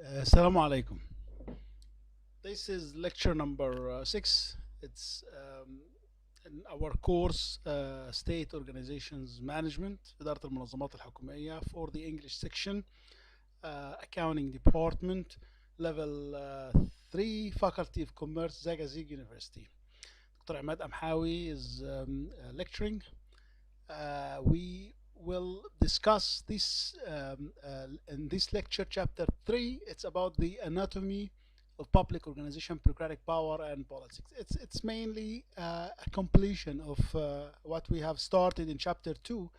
Assalamu alaikum. This is lecture number 6. It's in our course State Organizations Management إدارة المنظمات الحكومية for the English section, Accounting Department, Level 3, Faculty of Commerce, Zaqazig University. Dr. Ahmad Amhawi is lecturing. We will discuss this in this lecture, chapter 3. It's about the anatomy of public organization, bureaucratic power, and politics. It's mainly a completion of what we have started in chapter 2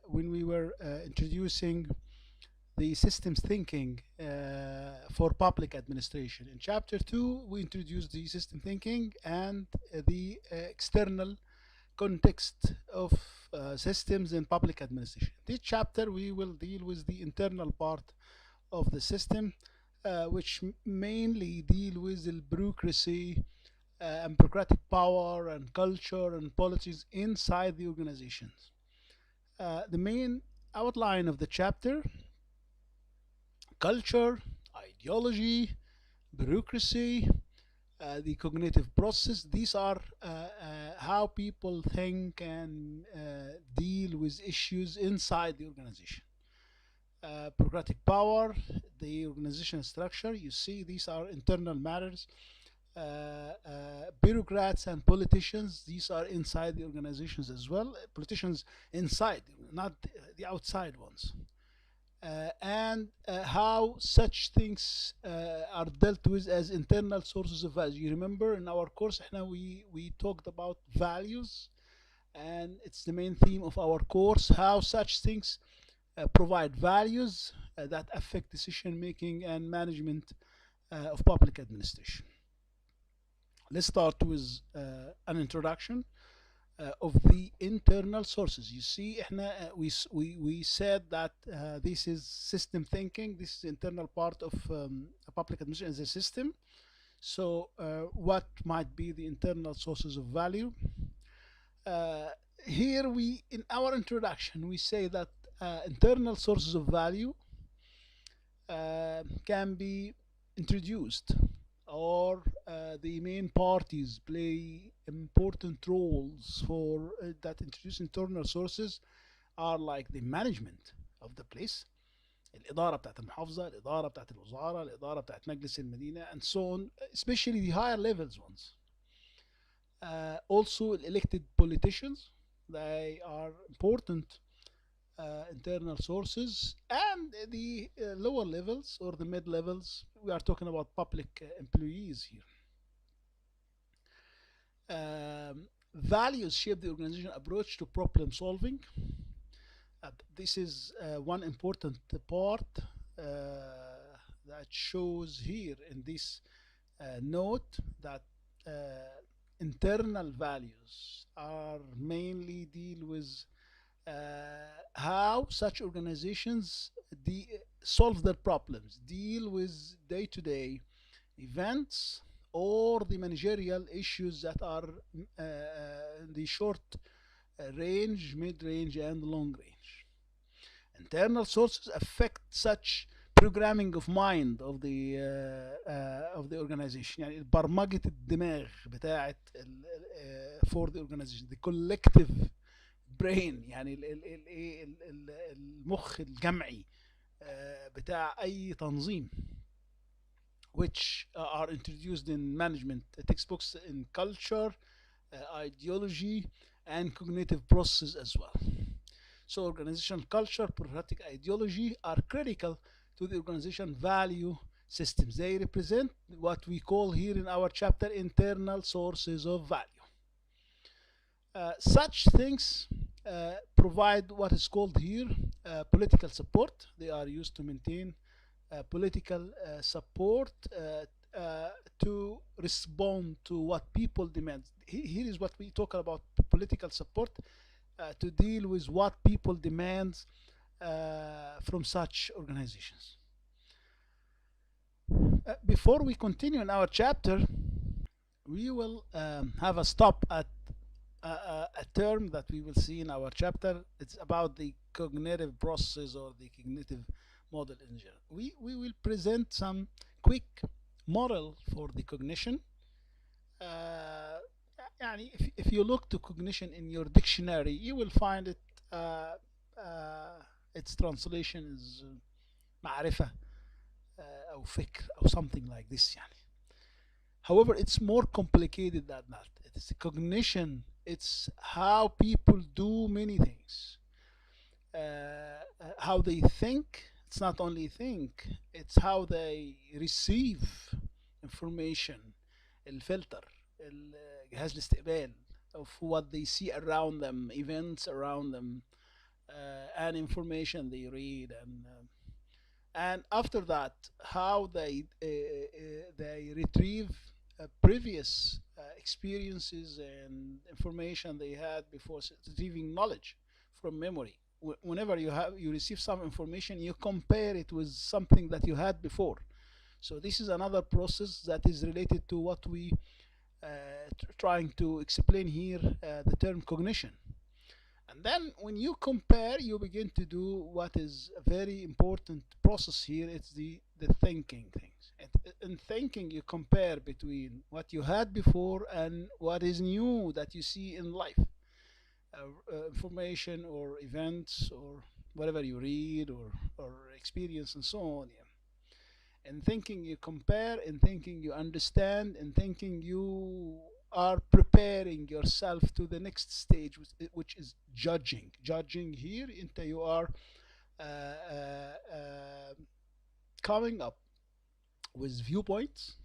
when we were introducing the systems thinking for public administration. In chapter 2, we introduced the system thinking and the external context of systems in public administration. This chapter we will deal with the internal part of the system, which mainly deal with the bureaucracy and bureaucratic power and culture and policies inside the organizations. The main outline of the chapter: culture, ideology, bureaucracy, the cognitive process. These are how people think and deal with issues inside the organization. Bureaucratic power, the organizational structure. You see, these are internal matters. Bureaucrats and politicians, these are inside the organizations as well. Politicians inside, not the outside ones. And how such things are dealt with as internal sources of value. You remember in our course now we talked about values, and it's the main theme of our course, how such things provide values that affect decision making and management of public administration. Let's start with an introduction of the internal sources. You see, we said that this is system thinking. This is internal part of a public administration as a system. So what might be the internal sources of value? Here in our introduction, we say that internal sources of value can be introduced, or the main parties play important roles for that introduce internal sources are like the management of the place, الإدارة بتاعت المحافظة، الإدارة بتاعت الوزارة، الإدارة بتاعت مجلس المدينة, and so on, especially the higher levels ones. Also elected politicians, they are important internal sources, and the lower levels or the mid levels, we are talking about public employees here. Values shape the organization approach to problem solving. This is one important part that shows here in this note, that internal values are mainly deal with how such organizations solve their problems, deal with day-to-day events or the managerial issues that are the short range, mid-range, and long range. Internal sources affect such programming of mind of the organization. يعني برمجة الدماغ بتاعت for the organization, the collective brain, يعني المخ الجمعي بتاع أي تنظيم, which are introduced in management textbooks in culture, ideology, and cognitive process as well. So organizational culture, bureaucratic ideology are critical to the organization value systems. They represent what we call here in our chapter internal sources of value. Such things provide what is called here political support. They are used to maintain political support to respond to what people demand. Here is what we talk about: political support to deal with what people demand from such organizations. Before we continue in our chapter, we will have a stop at a term that we will see in our chapter. It's about the cognitive process or the cognitive model in general. We will present some quick model for the cognition. uh, if you look to cognition in your dictionary, you will find it, uh, its translation is معرفة أو فكر أو something like this يعني. However, it's more complicated than that. It's cognition. It's how people do many things. How they think. It's not only think. It's how they receive information. الفلتر, جهاز الاستقبال of what they see around them, events around them, and information they read, and after that, how they retrieve previous experiences and information they had before, retrieving knowledge from memory. Whenever you receive some information, you compare it with something that you had before. So this is another process that is related to what we trying to explain here, the term cognition. And then when you compare, you begin to do what is a very important process here. It's the thinking things. In thinking, you compare between what you had before and what is new that you see in life. Information or events or whatever you read or experience and so on. Yeah. In thinking, you compare. In thinking, you understand. In thinking, you are preparing yourself to the next stage, which is judging. Judging here, into you are coming up with viewpoints,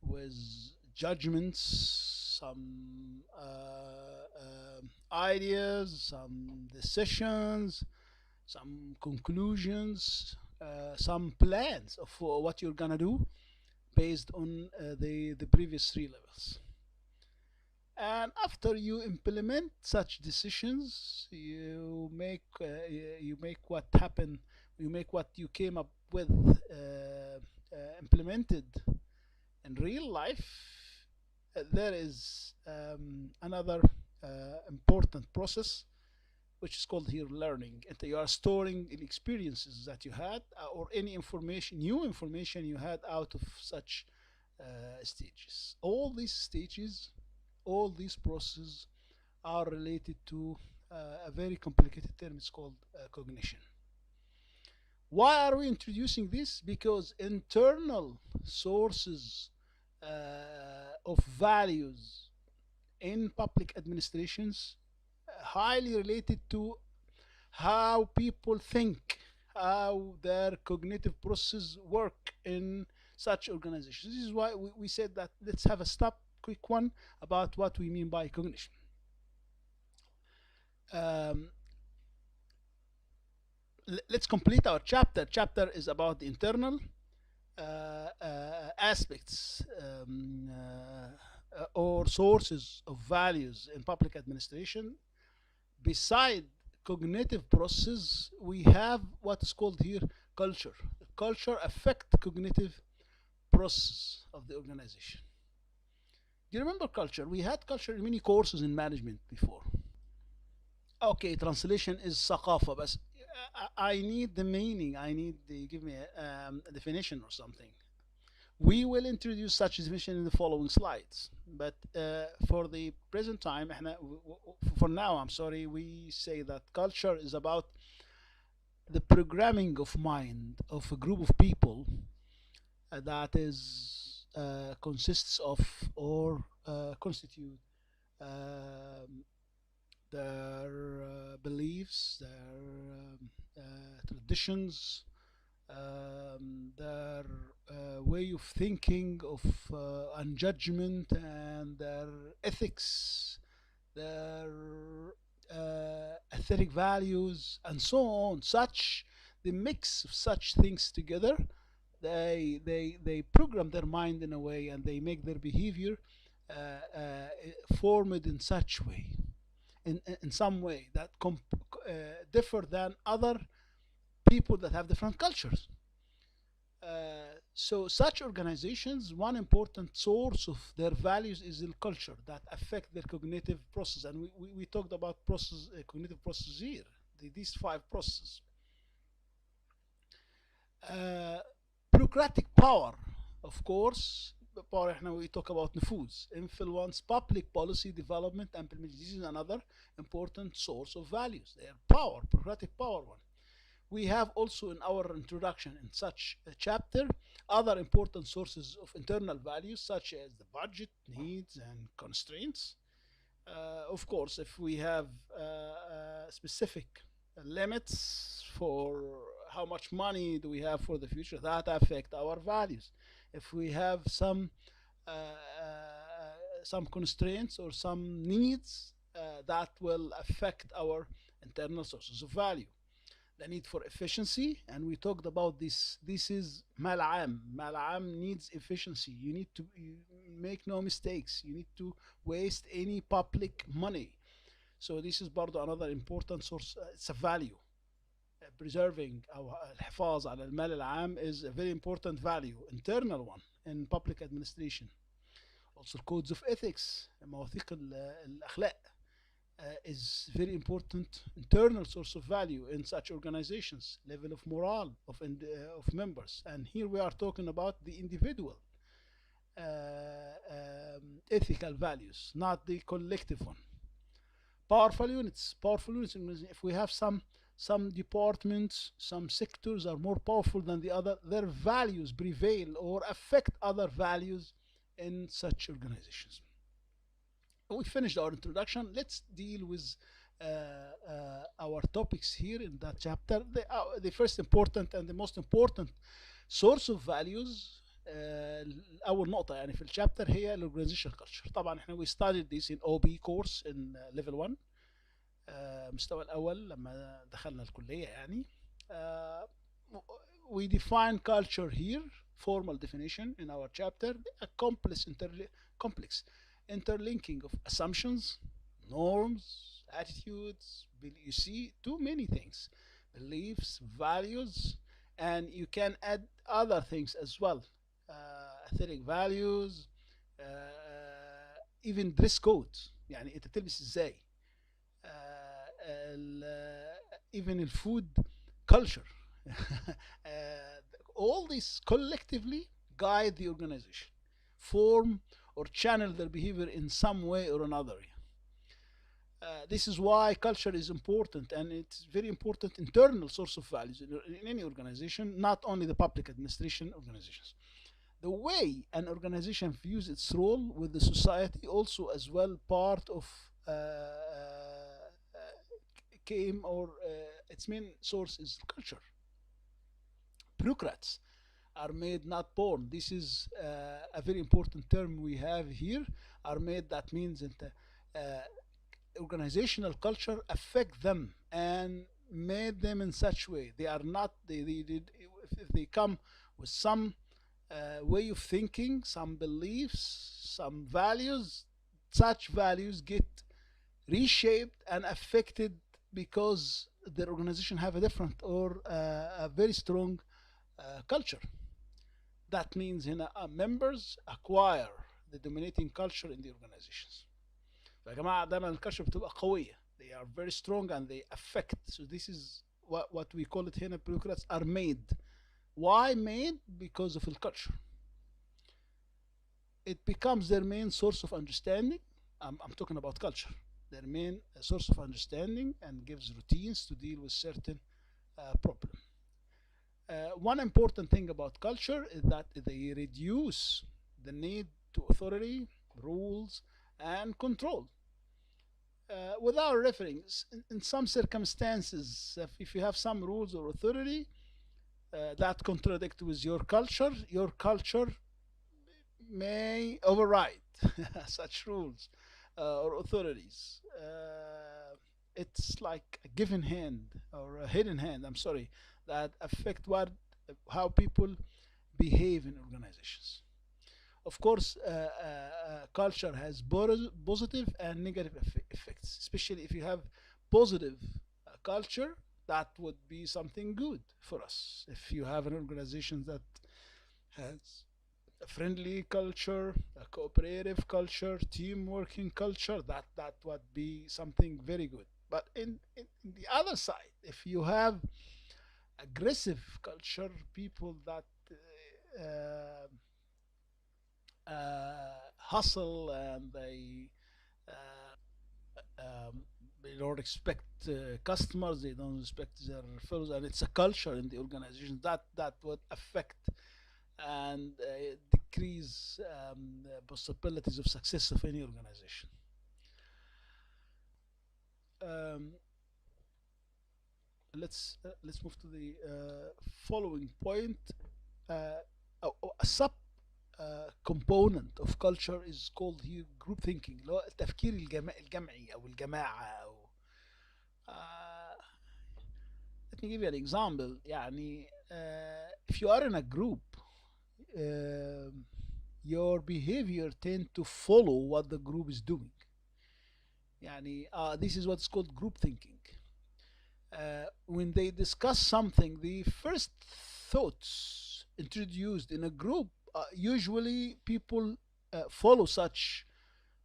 with judgments, some ideas, some decisions, some conclusions, some plans of what you're gonna do based on the previous three levels. And after you implement such decisions, you make what happened. You make what you came up with implemented in real life. There is another important process, which is called here learning. And you are storing the experiences that you had, or any information, new information you had out of such stages. All these stages, all these processes are related to a very complicated term. It's called cognition. Why are we introducing this? Because internal sources of values in public administrations highly related to how people think, how their cognitive processes work in such organizations. This is why we said that let's have a quick one about what we mean by cognition. Let's complete our chapter. Chapter is about the internal aspects or sources of values in public administration. Beside cognitive process, we have what is called here culture. Culture affect cognitive process of the organization. Do you remember culture? We had culture in many courses in management before. Okay, translation is ثقافة, but I need the meaning. I need the give me a definition or something. We will introduce such definition in the following slides, but for the present time, for now, I'm sorry, we say that culture is about the programming of mind of a group of people that is consists of or constitute their beliefs, their traditions, their way of thinking, and judgment, and their ethics, their aesthetic values, and so on. Such the mix of such things together, they program their mind in a way, and they make their behavior formed in such way, in some way that differ than other people that have different cultures. So such organizations, one important source of their values is the culture that affect their cognitive process, and we talked about cognitive processes here, these 5 processes. Uh, bureaucratic power, of course. Power, now we talk about نفوذ, influence public policy development and implementation. This is another important source of values. They are power, bureaucratic power one. We have also in our introduction in such a chapter other important sources of internal values such as the budget, needs, and constraints. Of course, if we have specific limits for how much money do we have for the future, that affect our values. If we have some constraints or some needs, that will affect our internal sources of value. The need for efficiency, and we talked about this. This is mal'am. Mal'am needs efficiency. You need to make no mistakes. You need to waste any public money. So this is برضو another important source. It's a value. Preserving أو الحفاظ على المال العام is a very important value, internal one in public administration. Also codes of ethics, مواثيق الأخلاق. Is very important internal source of value in such organizations, level of morale of members. And here we are talking about the individual ethical values, not the collective one. Powerful units, if we have some departments, some sectors are more powerful than the other, their values prevail or affect other values in such organizations. We finished our introduction. Let's deal with our topics here in that chapter. The first important and the most important source of values, أول نقطة يعني في الشابتر هي الorganizational culture. طبعا احنا we studied this in OB course in level 1 المستوى الأول لما دخلنا الكلية يعني. We define culture here, formal definition in our chapter, a complex interlinking of assumptions, norms, attitudes. You see too many things, beliefs, values, and you can add other things as well, aesthetic values, even dress code. يعني انت تلبس ازاي, even the food culture. All these collectively guide the organization, form or channel their behavior in some way or another. This is why culture is important, and it's very important internal source of values in any organization, not only the public administration organizations. The way an organization views its role with the society also as well part of came or its main source is culture. Bureaucrats are made, not born. This is a very important term we have here. Are made, that means that organizational culture affect them and made them in such way. They are not, if they come with some way of thinking, some beliefs, some values, such values get reshaped and affected because their organization have a different or a very strong culture. That means members acquire the dominating culture in the organizations. فيا جماعة دايما الكالتشر بتبقى قوية. They are very strong and they affect. So this is what we call it هنا, bureaucrats are made. Why made? Because of the culture. It becomes their main source of understanding. I'm talking about culture. Their main source of understanding and gives routines to deal with certain problem. One important thing about culture is that they reduce the need to authority, rules, and control. Without referring, in some circumstances, if you have some rules or authority that contradict with your culture may override such rules or authorities. It's like a given hand or a hidden hand, I'm sorry, that affect how people behave in organizations. Of course, culture has positive and negative effects, especially if you have positive culture, that would be something good for us. If you have an organization that has a friendly culture, a cooperative culture, team working culture, that would be something very good. But in the other side, if you have aggressive culture, people that uh, hustle, and they don't respect customers, they don't respect their fellows, and it's a culture in the organization that would affect and decrease the possibilities of success of any organization. Um, let's move to the following point. A sub component of culture is called here group thinking، اللي هو التفكير الجمعي او الجماعة او uh, let me give you an example. يعني if you are in a group, uh, your behavior tend to follow what the group is doing. يعني this is what's called group thinking. When they discuss something, the first thoughts introduced in a group, usually people follow such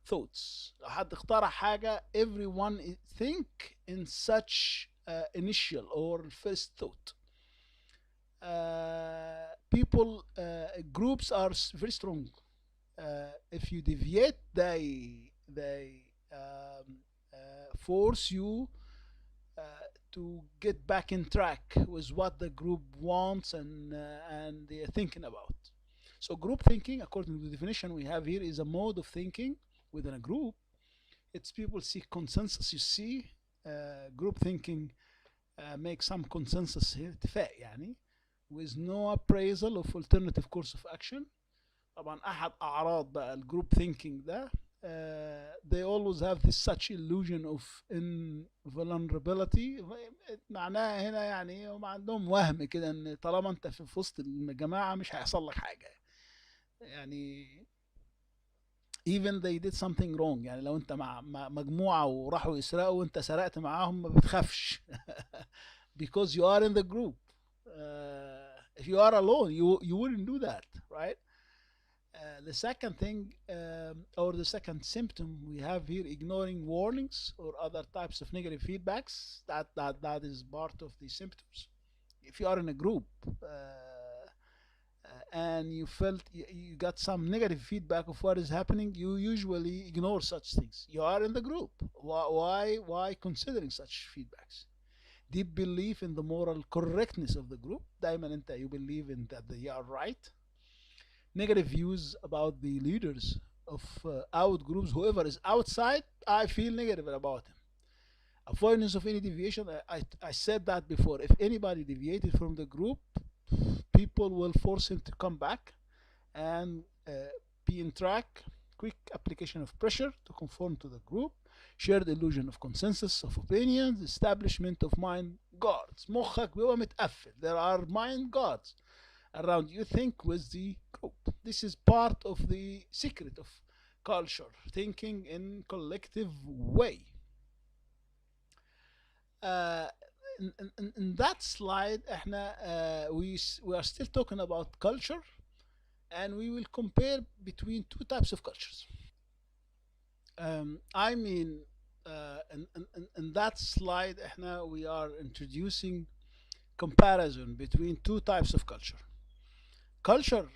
thoughts. لو حد اخترع حاجة, everyone think in such initial or first thought. People, groups are very strong. If you deviate, they force you to get back in track with what the group wants and they're thinking about. So group thinking, according to the definition we have here, is a mode of thinking within a group. It's people seek consensus. You see, group thinking make some consensus here, اتفاق يعني, with no appraisal of alternative course of action. طبعا أحد أعراض بقى الجروب thinking ده, they always have this such illusion of invulnerability. معناها هنا يعني هم عندهم وهم كده ان طالما انت في وسط الجماعة مش هيحصل لك حاجة يعني, even they did something wrong. يعني لو انت مع مجموعة وراحوا يسرقوا وانت سرقت معاهم ما بتخافش because you are in the group. If you are alone, you wouldn't do that, right? The second thing, or the second symptom we have here, ignoring warnings or other types of negative feedbacks. That is part of the symptoms. If you are in a group and you felt you got some negative feedback of what is happening, you usually ignore such things. You are in the group. Why considering such feedbacks? Deep belief in the moral correctness of the group. دايما انت you believe in that they are right. Negative views about the leaders of out groups. Whoever is outside, I feel negative about him. Avoidance of any deviation. I said that before. If anybody deviated from the group, people will force him to come back and be in track. Quick application of pressure to conform to the group. Shared illusion of consensus of opinions. Establishment of mind guards. مخك بيبقى متقفل. There are mind guards around you. Think with the group. This is part of the secret of culture, thinking in collective way. In that slide احنا we are still talking about culture, and we will compare between two types of cultures. I mean, in that slide احنا we are introducing comparison between two types of culture. Culture,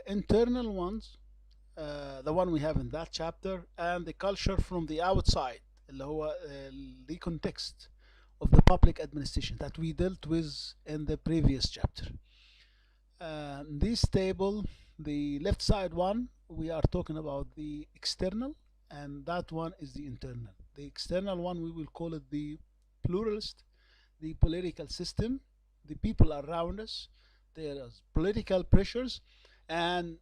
internal ones, the one we have in that chapter, and the culture from the outside, اللي هو the context of the public administration that we dealt with in the previous chapter. This table, the left side one, we are talking about the external, and that one is the internal. The external one, we will call it the pluralist, the political system, the people around us. There is political pressures, and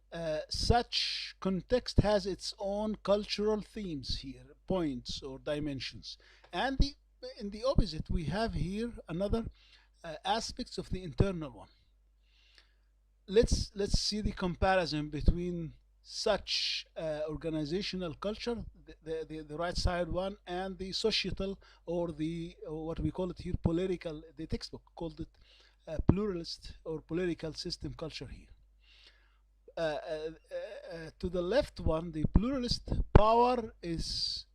such context has its own cultural themes here, points or dimensions. And in the opposite, we have here another aspects of the internal one. Let's see the comparison between such organizational culture, the right side one, and the societal, or the what we call it here political. The textbook called it pluralist or political system culture here. To the left one, the pluralist power is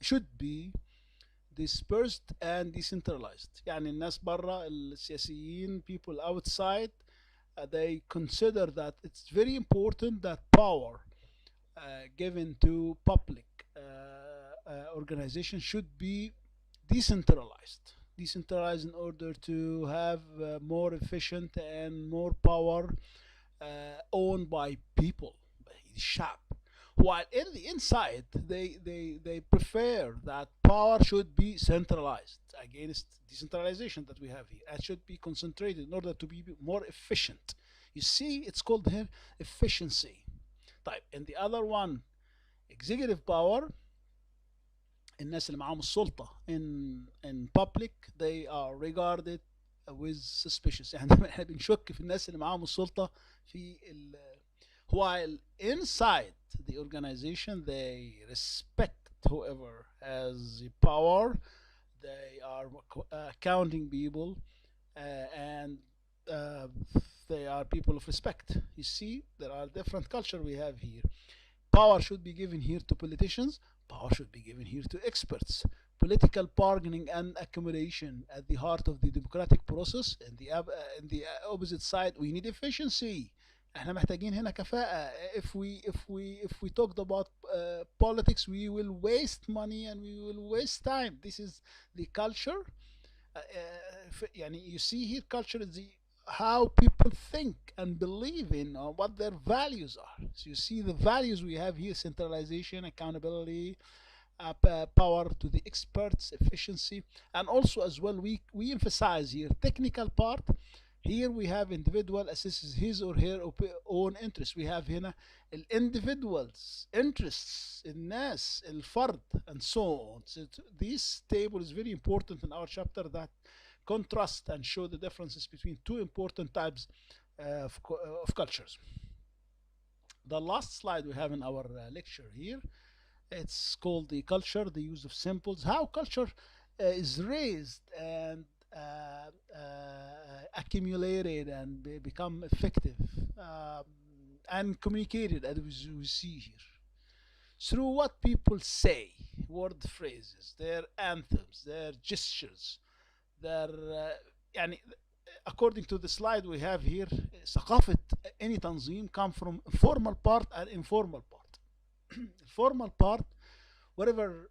should be dispersed and decentralized. يعني الناس برا السياسيين people outside they consider that it's very important that power given to public organization should be decentralized. Decentralized in order to have more efficient and more power owned by people, by الشعب. While in the inside, they prefer that power should be centralized against decentralization that we have here. It should be concentrated in order to be more efficient. You see, it's called here efficiency. طيب, and the other one, executive power. الناس اللي معاهم السلطة in public they are regarded with suspicious. يعني احنا بنشك في الناس اللي معاهم السلطة في while inside the organization they respect whoever has the power. They are counting people and they are people of respect. You see, there are different culture we have here. Power should be given here to politicians. Power should be given here to experts. Political bargaining and accumulation at the heart of the democratic process. In the opposite side, we need efficiency. احنا محتاجين هنا كفاءة. If we talked about politics, we will waste money and we will waste time. This is the culture. يعني you see here, culture is how people think and believe in what their values are. So you see the values we have here: centralization, accountability, power to the experts, efficiency, and also as well we emphasize here technical part. Here we have individual assesses his or her own interests. We have هنا individuals interests, الناس, الفرد, and so on. So this table is very important in our chapter that contrast and show the differences between two important types of cultures. The last slide we have in our lecture here, it's called the culture, the use of symbols, how culture is raised and accumulated and become effective and communicated, as we see here, through what people say, word phrases, their anthems, their gestures, their يعني according to the slide we have here, ثقافة any تنظيم come from formal part and informal part. Formal part, whatever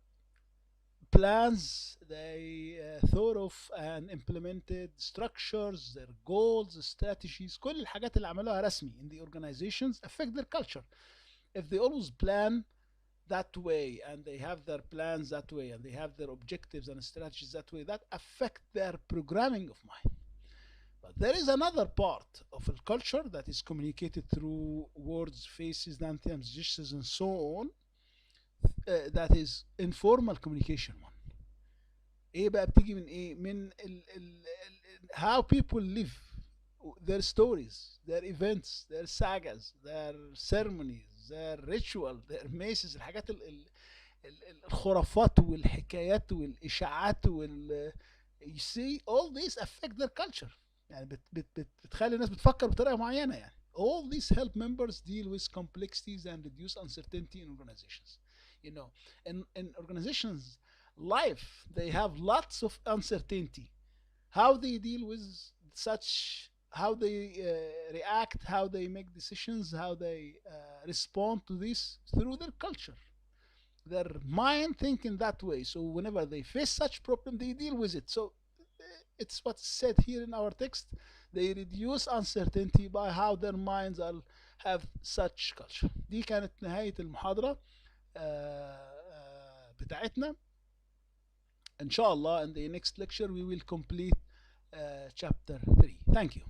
plans they thought of and implemented, structures, their goals, strategies, كل الحاجات اللي عملوها رسمي in the organizations affect their culture. If they always plan that way and they have their plans that way and they have their objectives and strategies that way, that affect their programming of mind. But there is another part of a culture that is communicated through words, faces, anthems, gestures, and so on. That is informal communication one. ايه بقى بتيجي من ايه؟ من how people live, their stories, their events, their sagas, their ceremonies, their ritual, their maces, الحاجات الخرافات والحكايات والإشاعات you see all these affect their culture. يعني بتخلي الناس بتفكر بطريقة معينة يعني. All these help members deal with complexities and reduce uncertainty in organizations. You know, in organizations life, they have lots of uncertainty. How they deal with such, how they react, how they make decisions, how they respond to this through their culture. Their mind thinking that way. So whenever they face such problem, they deal with it. So it's what's said here in our text. They reduce uncertainty by how their minds are have such culture. دي كانت نهاية المحاضرة بتاعتنا. إن شاء الله in the next lecture we will complete chapter 3. Thank you.